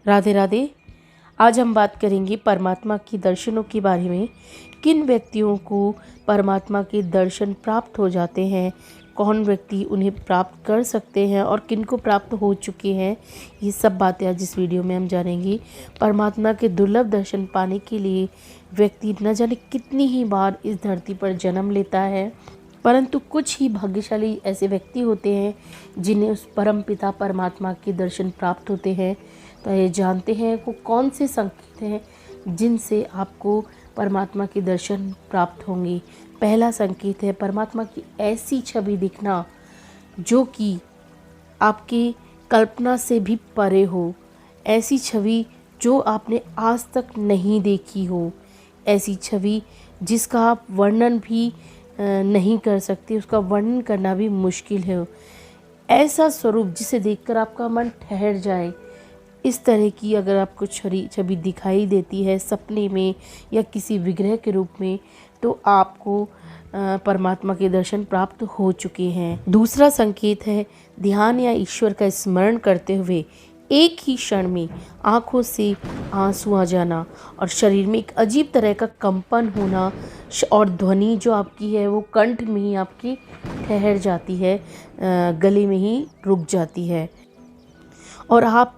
राधे राधे। आज हम बात करेंगे परमात्मा के दर्शनों के बारे में। किन व्यक्तियों को परमात्मा के दर्शन प्राप्त हो जाते हैं, कौन व्यक्ति उन्हें प्राप्त कर सकते हैं और किन को प्राप्त हो चुके हैं, ये सब बातें आज इस वीडियो में हम जानेंगे। परमात्मा के दुर्लभ दर्शन पाने के लिए व्यक्ति न जाने कितनी ही बार इस धरती पर जन्म लेता है, परंतु कुछ ही भाग्यशाली ऐसे व्यक्ति होते हैं जिन्हें उस परम पिता परमात्मा के दर्शन प्राप्त होते हैं। तो ये जानते हैं वो कौन से संकेत हैं जिनसे आपको परमात्मा के दर्शन प्राप्त होंगे। पहला संकेत है परमात्मा की ऐसी छवि दिखना जो कि आपकी कल्पना से भी परे हो, ऐसी छवि जो आपने आज तक नहीं देखी हो, ऐसी छवि जिसका आप वर्णन भी नहीं कर सकते, उसका वर्णन करना भी मुश्किल है। ऐसा स्वरूप जिसे देखकर आपका मन ठहर जाए, इस तरह की अगर आपको छवि दिखाई देती है सपने में या किसी विग्रह के रूप में, तो आपको परमात्मा के दर्शन प्राप्त हो चुके हैं। दूसरा संकेत है ध्यान या ईश्वर का स्मरण करते हुए एक ही क्षण में आँखों से आंसू आ जाना और शरीर में एक अजीब तरह का कंपन होना और ध्वनि जो आपकी है वो कंठ में ही आपकी ठहर जाती है, गले में ही रुक जाती है और आप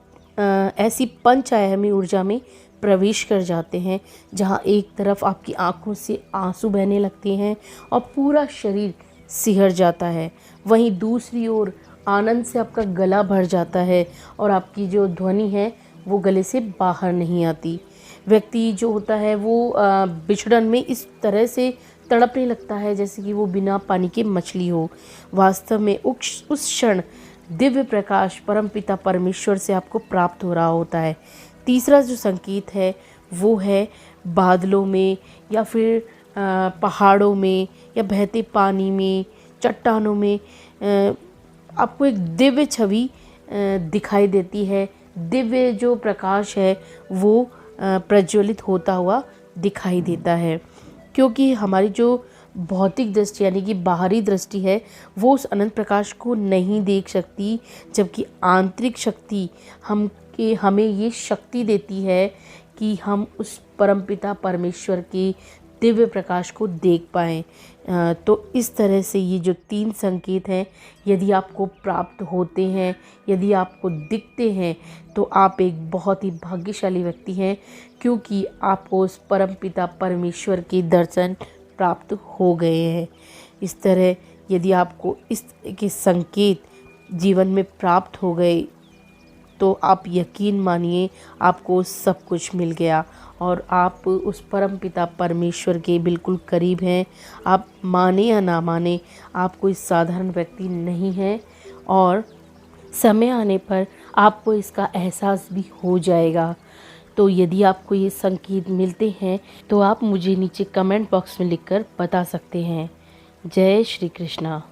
ऐसी पंच आयामी ऊर्जा में प्रवेश कर जाते हैं जहां एक तरफ आपकी आंखों से आंसू बहने लगते हैं और पूरा शरीर सिहर जाता है, वहीं दूसरी ओर आनंद से आपका गला भर जाता है और आपकी जो ध्वनि है वो गले से बाहर नहीं आती। व्यक्ति जो होता है वो बिछड़न में इस तरह से तड़पने लगता है जैसे कि वो बिना पानी के मछली हो। वास्तव में उस क्षण दिव्य प्रकाश परमपिता परमेश्वर से आपको प्राप्त हो रहा होता है। तीसरा जो संकेत है वो है बादलों में या फिर पहाड़ों में या बहते पानी में, चट्टानों में आपको एक दिव्य छवि दिखाई देती है। दिव्य जो प्रकाश है वो प्रज्वलित होता हुआ दिखाई देता है, क्योंकि हमारी जो भौतिक दृष्टि यानी कि बाहरी दृष्टि है वो उस अनंत प्रकाश को नहीं देख सकती, जबकि आंतरिक शक्ति हमें ये शक्ति देती है कि हम उस परमपिता परमेश्वर के दिव्य प्रकाश को देख पाएँ। तो इस तरह से ये जो 3 संकेत हैं यदि आपको प्राप्त होते हैं, यदि आपको दिखते हैं, तो आप एक बहुत ही भाग्यशाली व्यक्ति हैं, क्योंकि आपको उस परमपिता परमेश्वर के दर्शन प्राप्त हो गए हैं। इस तरह यदि आपको इस तरह के संकेत जीवन में प्राप्त हो गए तो आप यकीन मानिए आपको सब कुछ मिल गया और आप उस परम पिता परमेश्वर के बिल्कुल करीब हैं। आप माने या ना माने, आप कोई साधारण व्यक्ति नहीं हैं और समय आने पर आपको इसका एहसास भी हो जाएगा। तो यदि आपको ये संकेत मिलते हैं तो आप मुझे नीचे कमेंट बॉक्स में लिखकर बता सकते हैं। जय श्री कृष्णा।